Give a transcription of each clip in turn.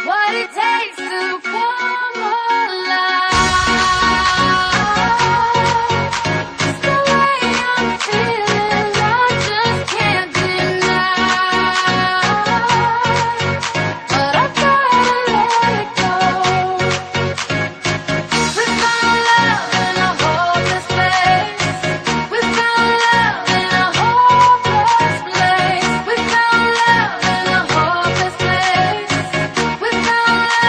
what it takes to come alive. It's the way I'm feeling, I just can't deny. But I gotta let it go. We found love in a hopeless place. We found love in a hopeless place. We found love in a hopeless place. We found love.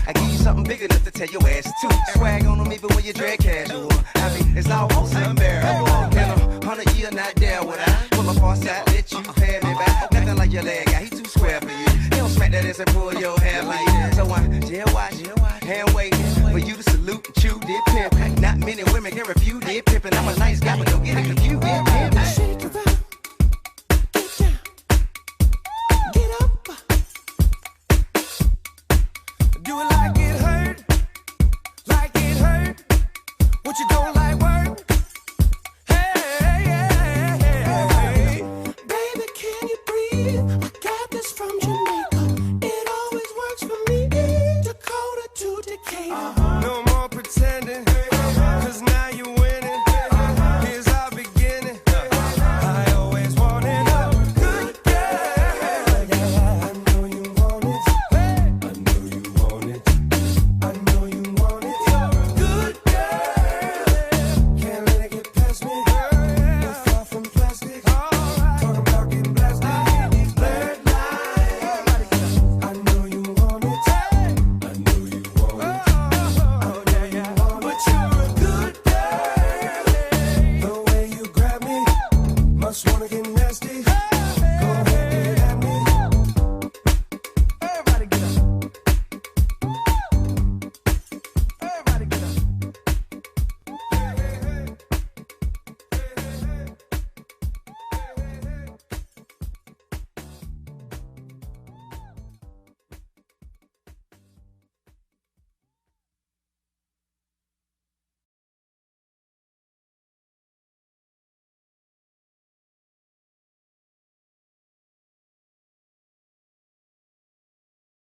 I give you something big enough to tell your ass to. Swag on them even when you drag casual. I mean, it's almost unbearable. In 100 years, not there would I pull up on side, let you pay me back. Nothing like your leg guy, he too square for you. He don't smack that ass and pull your hair like that. So I just watch, hand waiting for you to salute and chew did pimp. Not many women can refuse did pimpin'. I'm a nice guy, but don't get it confused. Did pimp. Shake it up, get down, get up. Do it like it hurt, like it hurt. What you gonna